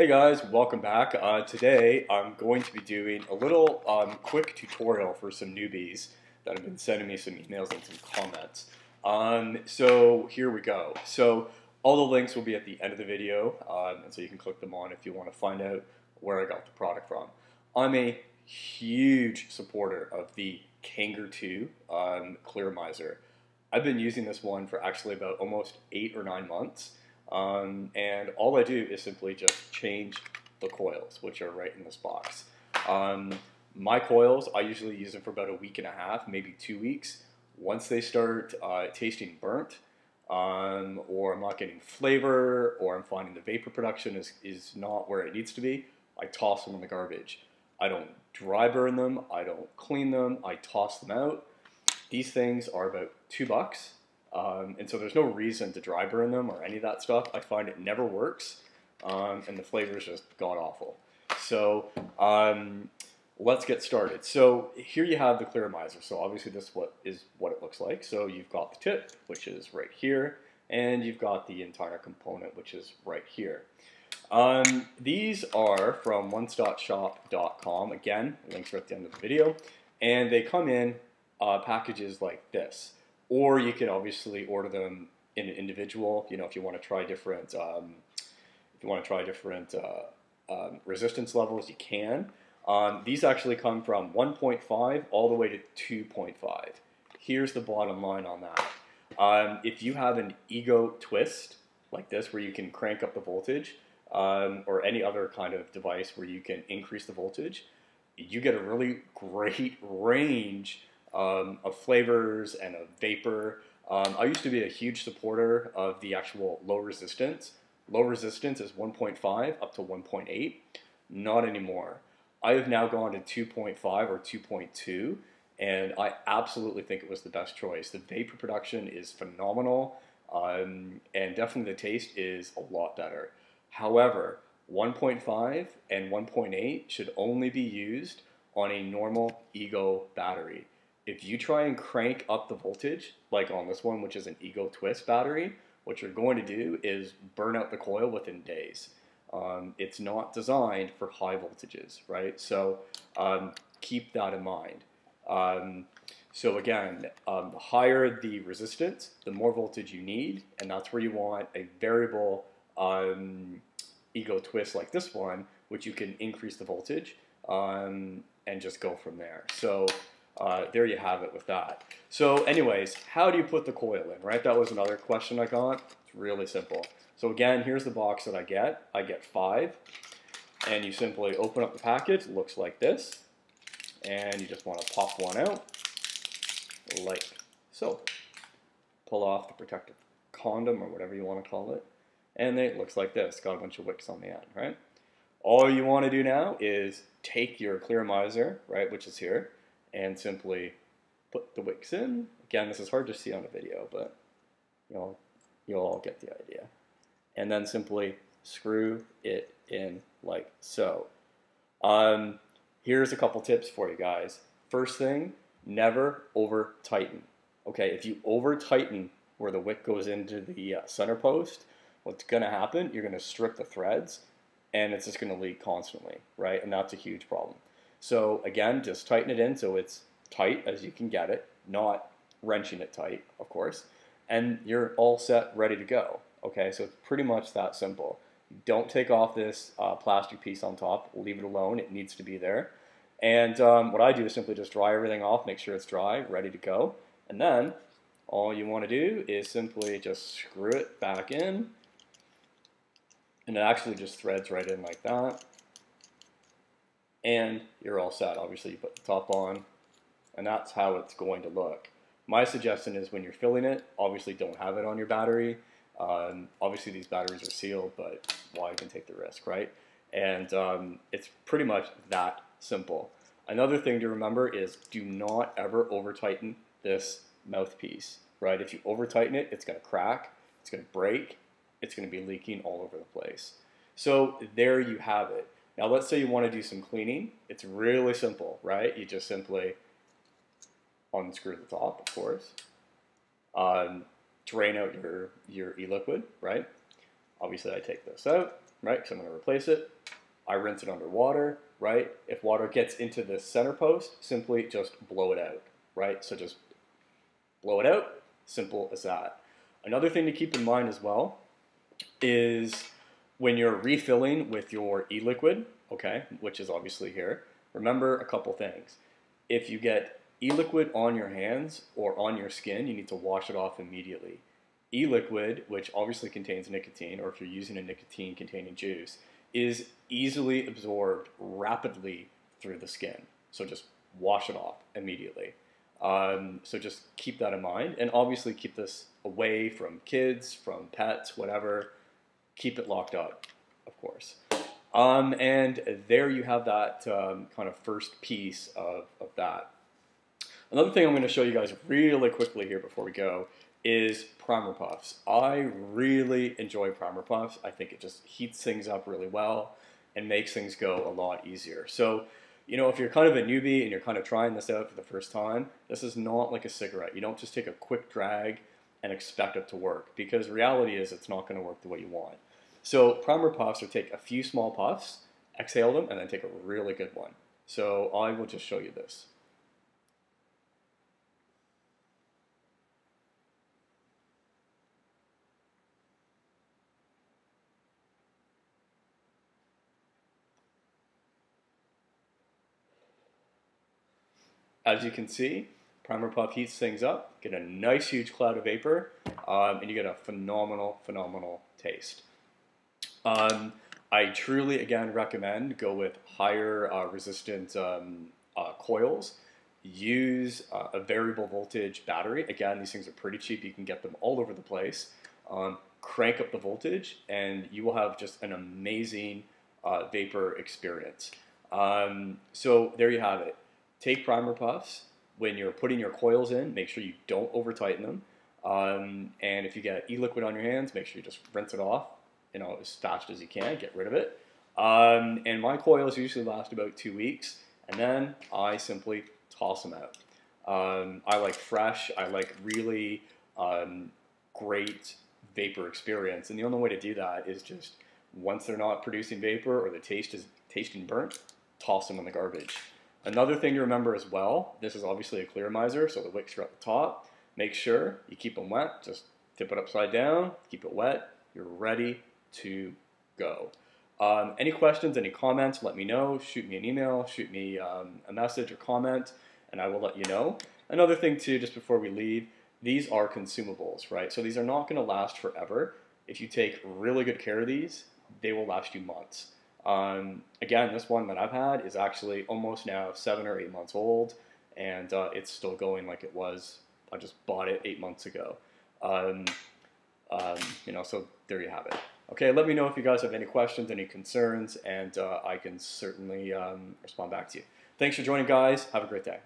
Hey guys, welcome back. Today I'm going to be doing a little quick tutorial for some newbies that have been sending me some emails and some comments. So here we go. So all the links will be at the end of the video, and so you can click them on if you want to find out where I got the product from. I'm a huge supporter of the Kanger 2 Clear Miser. I've been using this one for actually about almost 8 or 9 months. And all I do is simply just change the coils, which are right in this box. My coils, I usually use them for about a week and a half, maybe 2 weeks. Once they start tasting burnt, or I'm not getting flavor, or I'm finding the vapor production is not where it needs to be, I toss them in the garbage. I don't dry burn them, I don't clean them, I toss them out. These things are about $2. And so there's no reason to dry burn them or any of that stuff. I find it never works, and the flavor is just god-awful. So let's get started. So here you have the Clear Miser. So obviously this is what it looks like. So you've got the tip, which is right here, and you've got the entire component, which is right here. These are from onestopshop.com. Again, links are at the end of the video. And they come in packages like this. Or you can obviously order them in an individual. You know, if you want to try different, resistance levels, you can. These actually come from 1.5 all the way to 2.5. Here's the bottom line on that. If you have an ego twist like this, where you can crank up the voltage, or any other kind of device where you can increase the voltage, you get a really great range of flavors and of vapor. I used to be a huge supporter of the actual low resistance. Low resistance is 1.5 up to 1.8. Not anymore. I have now gone to 2.5 or 2.2, and I absolutely think it was the best choice. The vapor production is phenomenal, and definitely the taste is a lot better. However, 1.5 and 1.8 should only be used on a normal ego battery. If you try and crank up the voltage, like on this one, which is an ego twist battery, what you're going to do is burn out the coil within days. It's not designed for high voltages, right? So keep that in mind. So again, the higher the resistance, the more voltage you need, and that's where you want a variable ego twist like this one, which you can increase the voltage and just go from there. So there you have it with that. So anyways, how do you put the coil in, right? That was another question I got. It's really simple. So again, here's the box that I get. I get 5. And you simply open up the package. It looks like this. And you just want to pop one out, like so. Pull off the protective condom or whatever you want to call it. And then it looks like this. Got a bunch of wicks on the end, right? All you want to do now is take your Clear Miser, right, which is here, and simply put the wicks in. Again, this is hard to see on the video, but you'll all get the idea. And then simply screw it in like so. Here's a couple tips for you guys. First thing, never over tighten. Okay, if you over tighten where the wick goes into the center post, what's going to happen, you're going to strip the threads, and it's just going to leak constantly, right? And that's a huge problem. So again, just tighten it in so it's tight as you can get it, not wrenching it tight, of course, and you're all set, ready to go. Okay, so it's pretty much that simple. Don't take off this plastic piece on top, leave it alone, it needs to be there. And what I do is simply just dry everything off, make sure it's dry, ready to go, and then all you want to do is simply just screw it back in, and it actually just threads right in like that. And you're all set. Obviously, you put the top on, and that's how it's going to look. My suggestion is when you're filling it, obviously don't have it on your battery. Obviously, these batteries are sealed, but why even take the risk, right? And it's pretty much that simple. Another thing to remember is do not ever over-tighten this mouthpiece, right? If you over-tighten it, it's going to crack, it's going to break, it's going to be leaking all over the place. So there you have it. Now let's say you want to do some cleaning. It's really simple, right? You just simply unscrew the top, of course. Drain out your e-liquid, right? Obviously I take this out. right? Because I'm going to replace it. I rinse it under water, right? If water gets into the center post, simply just blow it out, right? So just blow it out, simple as that. Another thing to keep in mind as well is when you're refilling with your e-liquid, okay, which is obviously here, remember a couple things. If you get e-liquid on your hands or on your skin, you need to wash it off immediately. E-liquid, which obviously contains nicotine, or if you're using a nicotine-containing juice, is easily absorbed rapidly through the skin. So just wash it off immediately. So just keep that in mind, and obviously keep this away from kids, from pets, whatever. Keep it locked up, of course. And there you have that kind of first piece of that. Another thing I'm going to show you guys really quickly here before we go is primer puffs. I really enjoy primer puffs. I think it just heats things up really well and makes things go a lot easier. So, you know, if you're kind of a newbie and you're kind of trying this out for the first time, this is not like a cigarette. You don't just take a quick drag and expect it to work, because the reality is it's not going to work the way you want. So primer puffs are take a few small puffs, exhale them, and then take a really good one. So I will just show you this. As you can see, primer puff heats things up, get a nice huge cloud of vapor, and you get a phenomenal taste. I truly, again, recommend go with higher resistant coils. Use a variable voltage battery. Again, these things are pretty cheap. You can get them all over the place. Crank up the voltage, and you will have just an amazing vapor experience. So there you have it. Take primer puffs. When you're putting your coils in, make sure you don't over tighten them. And if you get e-liquid on your hands, make sure you just rinse it off, you know, as fast as you can, get rid of it. And my coils usually last about 2 weeks, and then I simply toss them out. I like fresh, I like really great vapor experience, and the only way to do that is just once they're not producing vapor or the taste is tasting burnt, toss them in the garbage. Another thing to remember as well, this is obviously a clearmizer, so the wicks are at the top. Make sure you keep them wet, just tip it upside down, keep it wet, you're ready to go. Any questions, any comments, let me know. Shoot me an email, shoot me a message or comment, and I will let you know. Another thing too, just before we leave, these are consumables, right? So these are not gonna last forever. If you take really good care of these, they will last you months. Again, this one that I've had is actually almost now 7 or 8 months old, and it's still going like it was. I just bought it 8 months ago. You know, so there you have it. Okay, let me know if you guys have any questions, any concerns, and I can certainly respond back to you. Thanks for joining, guys. Have a great day.